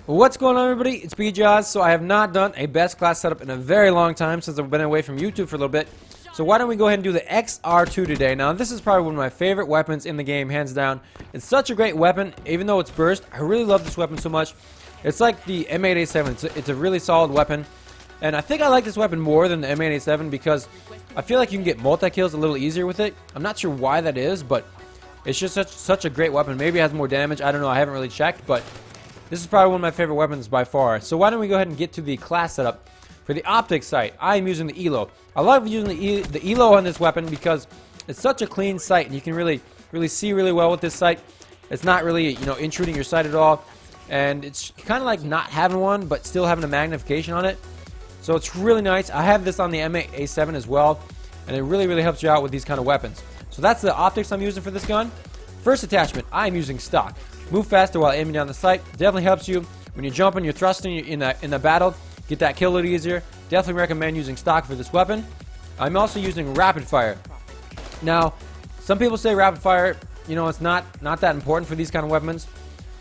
What's going on, everybody? It's BJoz. So I have not done a best class setup in a very long time since I've been away from YouTube for a little bit. So why don't we go ahead and do the XR-2 today. Now this is probably one of my favorite weapons in the game, hands down. It's such a great weapon, even though it's burst. I really love this weapon so much. It's like the M8A7. It's a really solid weapon. And I think I like this weapon more than the M8A7 because I feel like you can get multi-kills a little easier with it. I'm not sure why that is, but it's just such a great weapon. Maybe it has more damage. I don't know. I haven't really checked, but this is probably one of my favorite weapons by far. So why don't we go ahead and get to the class setup. For the optics sight, I am using the ELO. I love using the ELO on this weapon because it's such a clean sight, and you can really see really well with this sight. It's not really, intruding your sight at all, and it's kind of like not having one, but still having a magnification on it. So it's really nice. I have this on the M8A7 as well, and it really helps you out with these kind of weapons. So that's the optics I'm using for this gun. First attachment, I'm using stock. Move faster while aiming down the sight. Definitely helps you when you're jumping, you're thrusting in the battle. Get that kill a little easier. Definitely recommend using stock for this weapon. I'm also using rapid fire. Now, some people say rapid fire, it's not that important for these kind of weapons.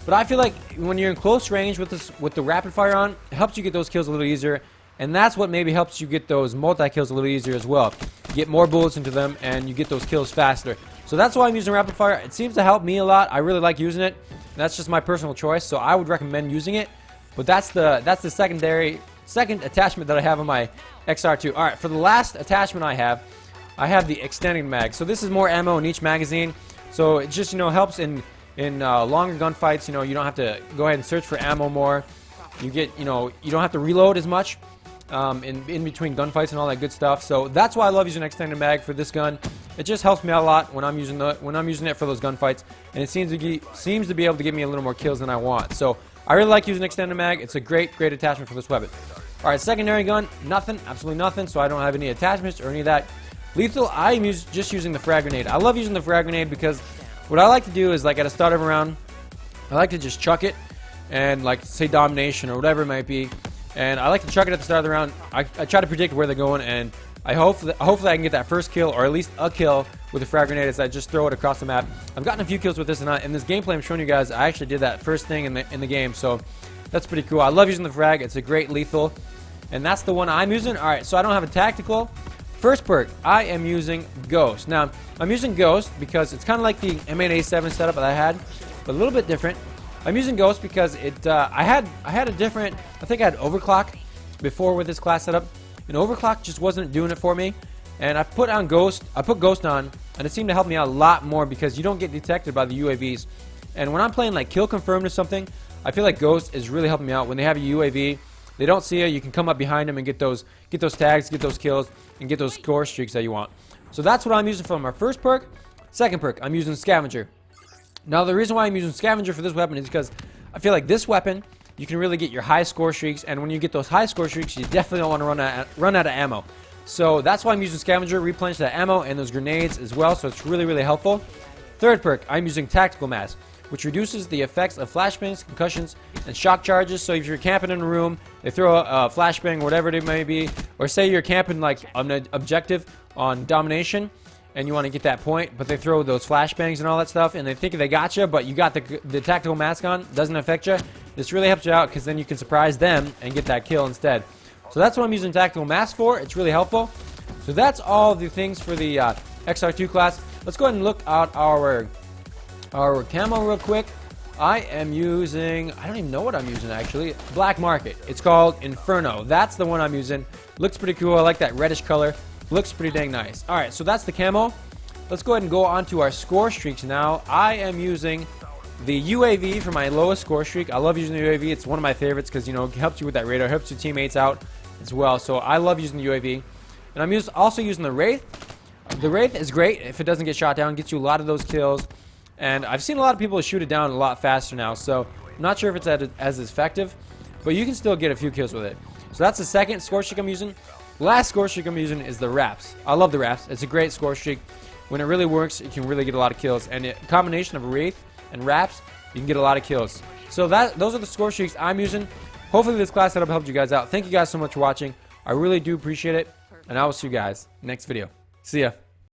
But I feel like when you're in close range with the rapid fire on, it helps you get those kills a little easier. And that's what maybe helps you get those multi-kills a little easier as well. You get more bullets into them and you get those kills faster. So that's why I'm using rapid fire. It seems to help me a lot. I really like using it. That's just my personal choice, so I would recommend using it. But that's the second attachment that I have on my XR-2. Alright, for the last attachment I have the extending mag. So this is more ammo in each magazine. So it just helps in longer gunfights. You don't have to go ahead and search for ammo more. You get you don't have to reload as much in between gunfights and all that good stuff. So that's why I love using extended mag for this gun. It just helps me out a lot when I'm using it for those gunfights, and it seems to be able to give me a little more kills than I want. So I really like using extended mag. It's a great attachment for this weapon. All right, secondary gun, nothing, absolutely nothing. So I don't have any attachments or any of that. Lethal, I'm just using the frag grenade. I love using the frag grenade because what I like to do is, like, at the start of a round, I like to just chuck it and, like, say domination or whatever it might be. And I like to chuck it at the start of the round. I try to predict where they're going, and hopefully I can get that first kill, or at least a kill with the frag grenade as I just throw it across the map. I've gotten a few kills with this, and in this gameplay I'm showing you guys, I actually did that first thing in the game, so that's pretty cool. I love using the frag. It's a great lethal, and that's the one I'm using. Alright, so I don't have a tactical. First perk, I am using Ghost. Now, I'm using Ghost because it's kind of like the M8A7 setup that I had, but a little bit different. I'm using Ghost because I had a different, I think I had overclock before with this class setup, and overclock just wasn't doing it for me. And I put Ghost on, and it seemed to help me out a lot more because you don't get detected by the UAVs. And when I'm playing like kill confirmed or something, I feel like Ghost is really helping me out. When they have a UAV, they don't see you. You can come up behind them and get those tags, get those kills, and get those score streaks that you want. So that's what I'm using for my first perk. Second perk, I'm using Scavenger. Now, the reason why I'm using Scavenger for this weapon is because I feel like this weapon, you can really get your high score streaks, and when you get those high score streaks, you definitely don't want to run out of ammo. So that's why I'm using Scavenger, replenish that ammo and those grenades as well, so it's really helpful. Third perk, I'm using Tactical Mass, which reduces the effects of flashbangs, concussions, and shock charges. So if you're camping in a room, they throw a flashbang, whatever it may be, or say you're camping like on an objective on domination, and you want to get that point, but they throw those flashbangs and all that stuff, and they think they got you, but you got the tactical mask on, doesn't affect you. This really helps you out because then you can surprise them and get that kill instead. So that's what I'm using tactical mask for. It's really helpful. So that's all the things for the XR-2 class. Let's go ahead and look at our camo real quick. I am using, I don't even know what I'm using actually, Black Market. It's called Inferno. That's the one I'm using. Looks pretty cool. I like that reddish color. Looks pretty dang nice. Alright, so that's the camo. Let's go ahead and go on to our score streaks now. I am using the UAV for my lowest score streak. I love using the UAV. It's one of my favorites because, it helps you with that radar. Helps your teammates out as well. So I love using the UAV. And I'm also using the Wraith. The Wraith is great if it doesn't get shot down. Gets you a lot of those kills. And I've seen a lot of people shoot it down a lot faster now. So I'm not sure if it's as effective. But you can still get a few kills with it. So that's the second score streak I'm using. Last score streak I'm using is the Wraps. I love the Wraps. It's a great score streak. When it really works, you can really get a lot of kills. And a combination of Wraith and Wraps, you can get a lot of kills. So those are the score streaks I'm using. Hopefully this class setup helped you guys out. Thank you guys so much for watching. I really do appreciate it. And I will see you guys next video. See ya.